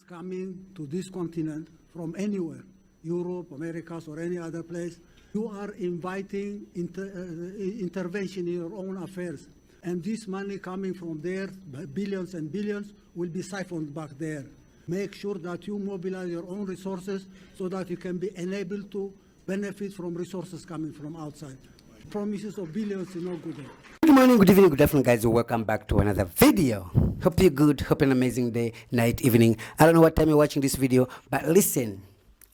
coming to this continent from anywhere, Europe, Americas, or any other place, you are inviting intervention in your own affairs. And this money coming from there, billions and billions, will be siphoned back there. Make sure that you mobilize your own resources so that you can be enabled to benefit from resources coming from outside. Promises of billions is no good. Good morning, good evening, good afternoon, guys. Welcome back to another video. Hope you're good. Hope an amazing day, night, evening. I don't know what time you're watching this video, but listen.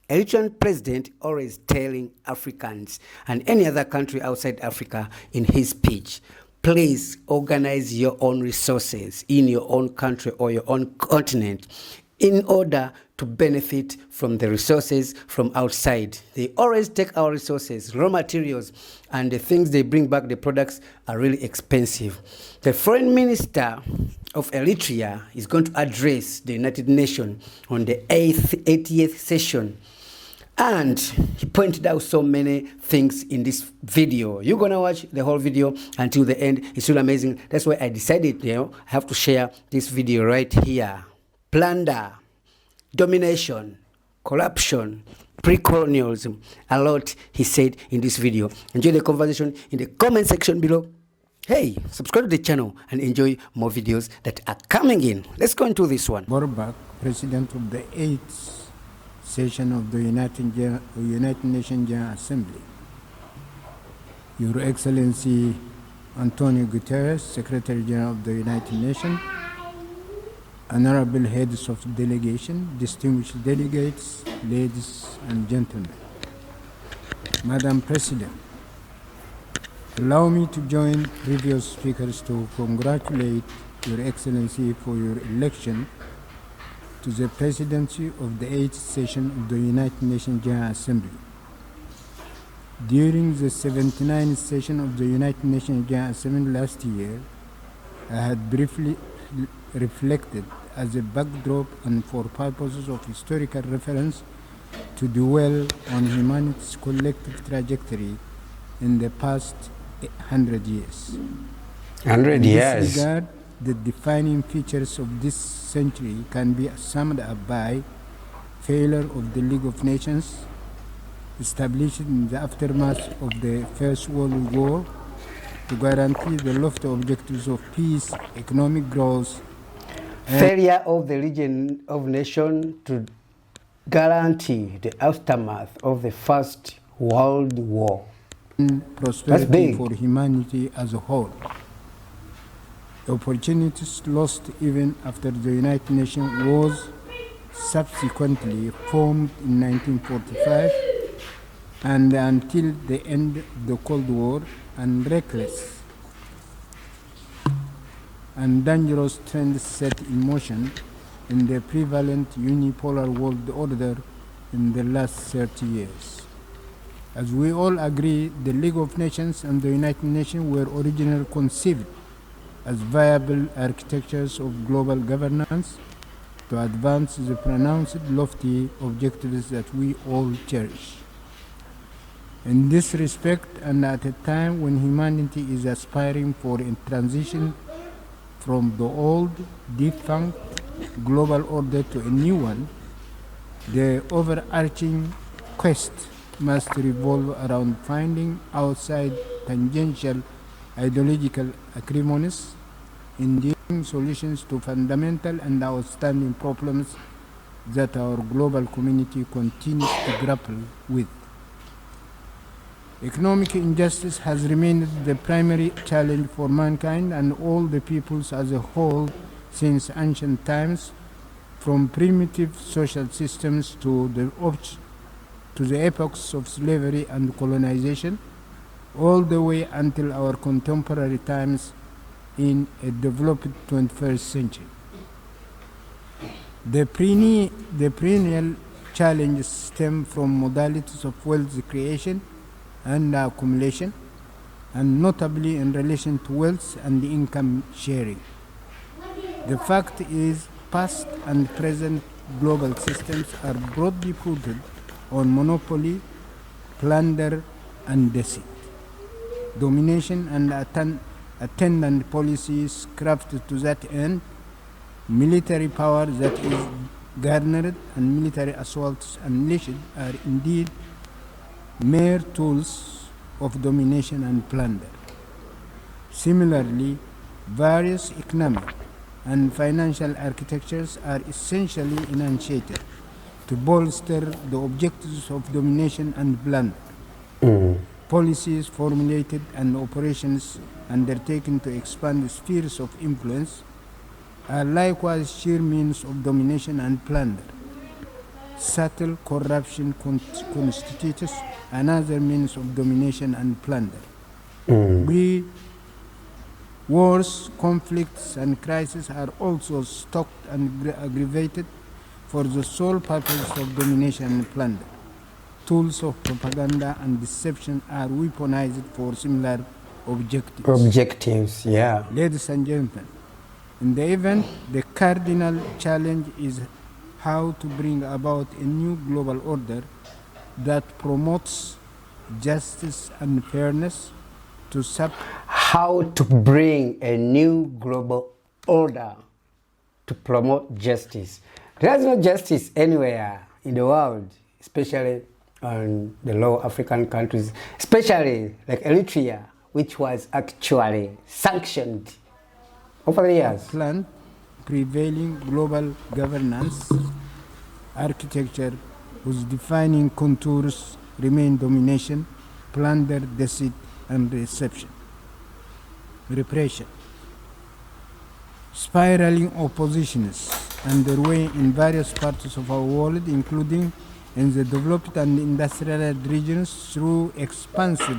Eritrean president always telling Africans and any other country outside Africa in his speech, please organize your own resources in your own country or your own continent in order to benefit from the resources from outside. They always take our resources, raw materials, and the things they bring back, the products, are really expensive. The foreign minister of Eritrea is going to address the United Nations on the 80th session. And he pointed out so many things in this video. You're going to watch the whole video until the end. It's really amazing. That's why I decided, I have to share this video right here. Plunder, domination, corruption, pre-colonialism, a lot he said in this video. Enjoy the conversation in the comment section below. Hey, subscribe to the channel and enjoy more videos that are coming in. Let's go into this one. Borbak, president of the 8th session of the United Nations General Assembly. Your Excellency Antonio Guterres, Secretary General of the United Nations, honorable heads of delegation, distinguished delegates, ladies and gentlemen. Madam President, allow me to join previous speakers to congratulate Your Excellency for your election to the presidency of the 8th session of the United Nations General Assembly. During the 79th session of the United Nations General Assembly last year, I had briefly reflected as a backdrop and for purposes of historical reference to dwell on humanity's collective trajectory in the past 100 years. 100 years. In this regard, the defining features of this century can be summed up by failure of the League of Nations, established in the aftermath of the First World War to guarantee the lofty objectives of peace, economic growth, and failure of the League of Nations to guarantee the aftermath of the First World War. Prosperity for humanity as a whole. Opportunities lost even after the United Nations was subsequently formed in 1945 and until the end of the Cold War, and reckless and dangerous trends set in motion in the prevalent unipolar world order in the last 30 years. As we all agree, the League of Nations and the United Nations were originally conceived as viable architectures of global governance to advance the pronounced lofty objectives that we all cherish. In this respect, and at a time when humanity is aspiring for a transition from the old, defunct global order to a new one, the overarching quest must revolve around finding outside tangential ideological acrimonies, enduring solutions to fundamental and outstanding problems that our global community continues to grapple with. Economic injustice has remained the primary challenge for mankind and all the peoples as a whole since ancient times, from primitive social systems to the epochs of slavery and colonization, all the way until our contemporary times in a developed 21st century. The perennial challenges stem from modalities of wealth creation and accumulation, and notably in relation to wealth and income sharing. The fact is, past and present global systems are broadly rooted on monopoly, plunder, and deceit. Domination and attendant policies crafted to that end, military power that is garnered, and military assaults unleashed are indeed mere tools of domination and plunder. Similarly, various economic and financial architectures are essentially enunciated to bolster the objectives of domination and plunder. Policies formulated and operations undertaken to expand the spheres of influence are likewise sheer means of domination and plunder. Subtle corruption constitutes another means of domination and plunder. Wars, conflicts, and crises are also stoked and aggravated for the sole purpose of domination and plunder. Tools of propaganda and deception are weaponized for similar objectives. Yeah. Ladies and gentlemen, in the event, the cardinal challenge is how to bring about a new global order that promotes justice and fairness to How to bring a new global order to promote justice. There's no justice anywhere in the world, especially on the low African countries, especially like Eritrea, which was actually sanctioned over the years. plan prevailing global governance architecture whose defining contours remain domination, plunder, deceit, and repression. Spiraling oppositions underway in various parts of our world, including in the developed and industrialized regions, through expansive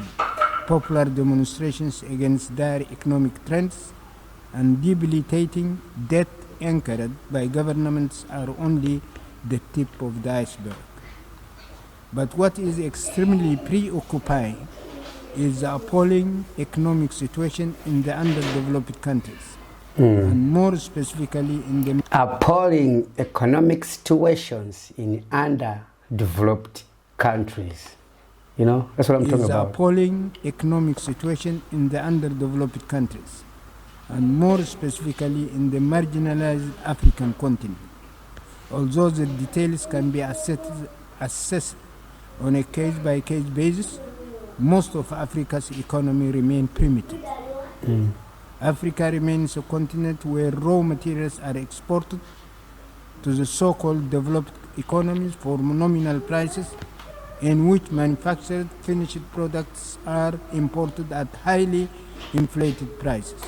popular demonstrations against dire economic trends and debilitating debt anchored by governments, are only the tip of the iceberg. But what is extremely preoccupying is the appalling economic situation in the underdeveloped countries, and more specifically in the Appalling economic situations in underdeveloped countries. You know, that's what I'm talking about. appalling economic situation in the underdeveloped countries, and more specifically in the marginalized African continent. Although the details can be assessed on a case-by-case basis, most of Africa's economy remain primitive. Africa remains a continent where raw materials are exported to the so-called developed economies for nominal prices, in which manufactured finished products are imported at highly inflated prices.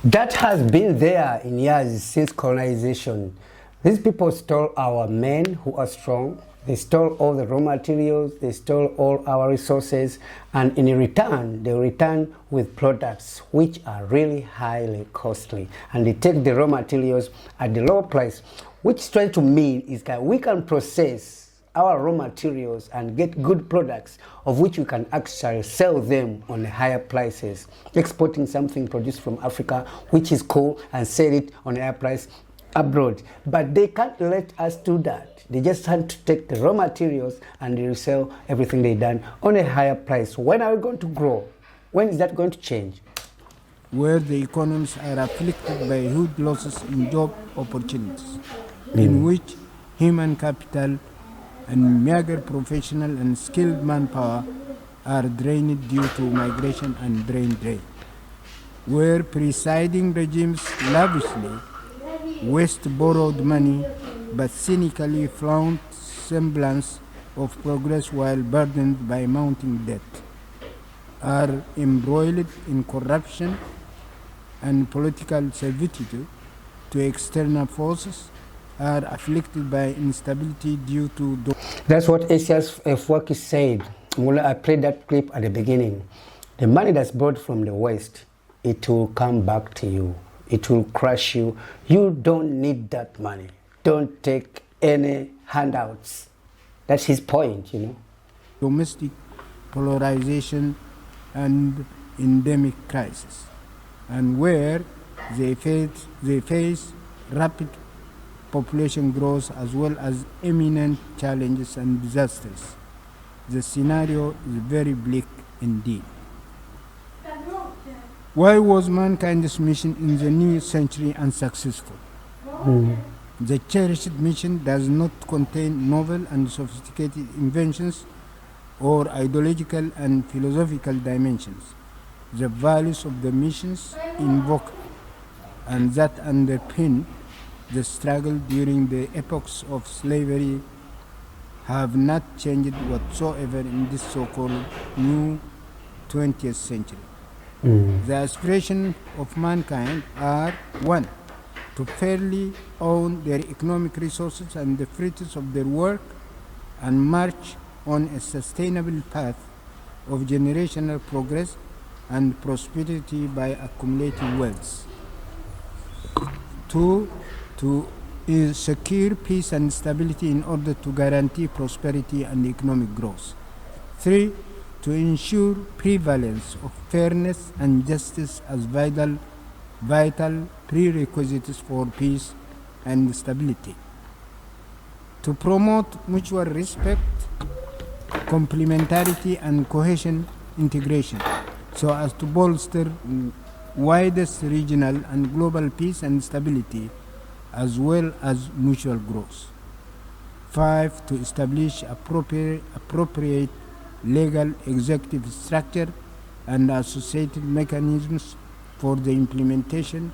That has been there in years since colonization. These people stole our men who are strong. They stole all the raw materials, they stole all our resources, and in return, they return with products which are really highly costly. And they take the raw materials at the low price, which trying to mean is that we can process our raw materials and get good products of which we can actually sell them on higher prices, exporting something produced from Africa, which is cool, and sell it on a higher price abroad. But they can't let us do that. They just had to take the raw materials and they resell everything they done on a higher price. When are we going to grow? When is that going to change? Where the economies are afflicted by huge losses in job opportunities, in which human capital and meager professional and skilled manpower are drained due to migration and brain drain. Where presiding regimes lavishly waste borrowed money but cynically flaunt semblance of progress while burdened by mounting debt, are embroiled in corruption and political servitude to external forces, are afflicted by instability due to... That's what Asia's F-Work said. I played that clip at the beginning. The money that's brought from the West, it will come back to you. It will crush you. You don't need that money. Don't take any handouts. That's his point, you know. Domestic polarization and endemic crisis, and where they face rapid population growth as well as imminent challenges and disasters. The scenario is very bleak indeed. Why was mankind's mission in the new century unsuccessful? The cherished mission does not contain novel and sophisticated inventions or ideological and philosophical dimensions. The values of the missions invoke and that underpin the struggle during the epochs of slavery have not changed whatsoever in this so-called new 20th century. The aspirations of mankind are 1. To fairly own their economic resources and the fruits of their work and march on a sustainable path of generational progress and prosperity by accumulating wealth. 2. To secure peace and stability in order to guarantee prosperity and economic growth. 3. To ensure prevalence of fairness and justice as vital prerequisites for peace and stability. To promote mutual respect, complementarity and cohesion integration so as to bolster widest regional and global peace and stability as well as mutual growth. 5. To establish appropriate legal executive structure and associated mechanisms for the implementation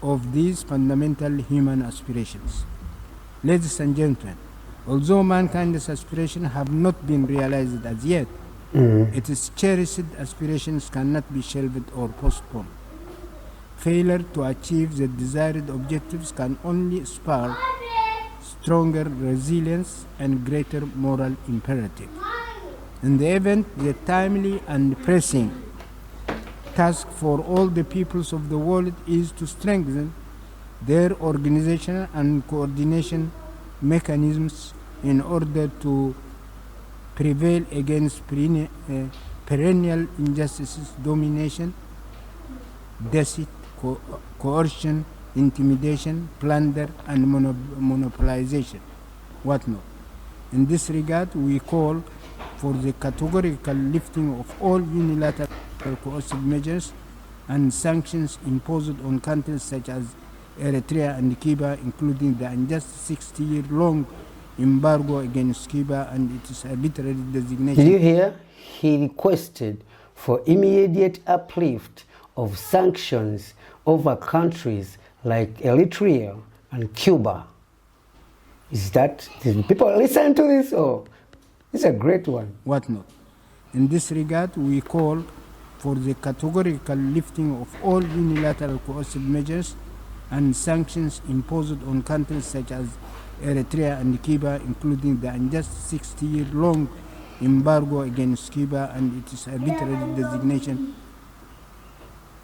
of these fundamental human aspirations. Ladies and gentlemen, although mankind's aspirations have not been realized as yet, its cherished aspirations cannot be shelved or postponed. Failure to achieve the desired objectives can only spur stronger resilience and greater moral imperative. In the event, the timely and pressing task for all the peoples of the world is to strengthen their organizational and coordination mechanisms in order to prevail against perennial injustices, domination, deceit, coercion, intimidation, plunder, and monopolization, whatnot. In this regard, we call for the categorical lifting of all unilateral coercive measures and sanctions imposed on countries such as Eritrea and Cuba, including the unjust 60-year-long embargo against Cuba and its arbitrary designation. Did you hear? He requested for immediate uplift of sanctions over countries like Eritrea and Cuba. Did people listen to this? Oh, it's a great one. Whatnot. In this regard, we call for the categorical lifting of all unilateral coercive measures and sanctions imposed on countries such as Eritrea and Cuba, including the unjust 60-year-long embargo against Cuba and its arbitrary designation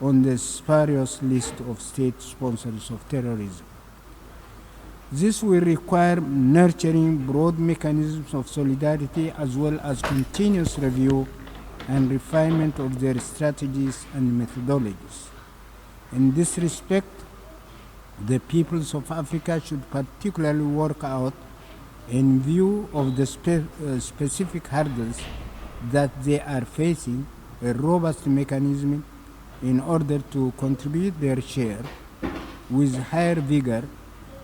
on the spurious list of state sponsors of terrorism. This will require nurturing broad mechanisms of solidarity as well as continuous review and refinement of their strategies and methodologies. In this respect, the peoples of Africa should particularly work out, in view of the specific hurdles that they are facing, a robust mechanism in order to contribute their share with higher vigor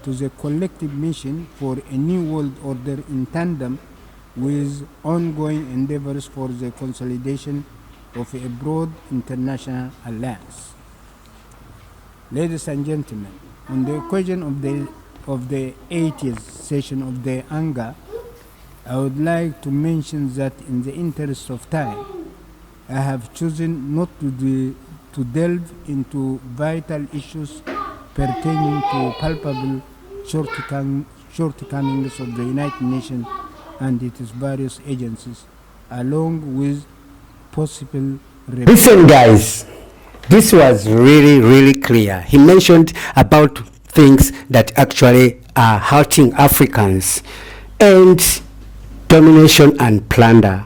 to the collective mission for a new world order in tandem with ongoing endeavors for the consolidation of a broad international alliance. Ladies and gentlemen, on the occasion of the 80th session of the ANGA, I would like to mention that in the interest of time, I have chosen not to delve into vital issues pertaining to palpable shortcomings of the United Nations and its various agencies, along with possible... Listen, guys, this was really clear. He mentioned about things that actually are hurting Africans, and domination and plunder,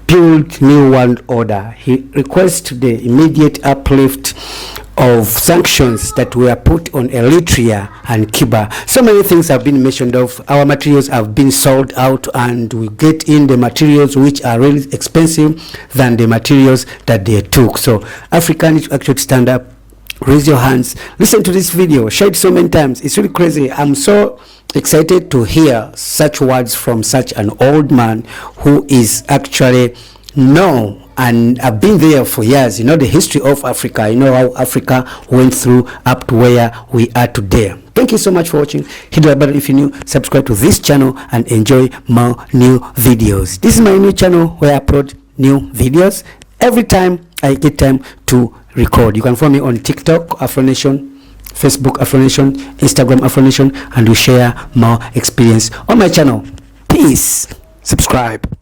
build new world order. He requests the immediate uplift of sanctions that were put on Eritrea and Cuba. So many things have been mentioned of. Our materials have been sold out, and we get in the materials which are really expensive than the materials that they took. So Africa needs to actually stand up raise your hands, listen to this video, share it so many times. It's really crazy. I'm so excited to hear such words from such an old man who is actually and I've been there for years. You know the history of Africa. You know how Africa went through up to where we are today. Thank you so much for watching. Hit the like button if you're new, subscribe to this channel, and enjoy more new videos. This is my new channel where I upload new videos every time I get time to record. You can follow me on TikTok, Afro Nation, Facebook, Afro Nation, Instagram, Afro Nation, and we share more experience on my channel. Peace. Subscribe.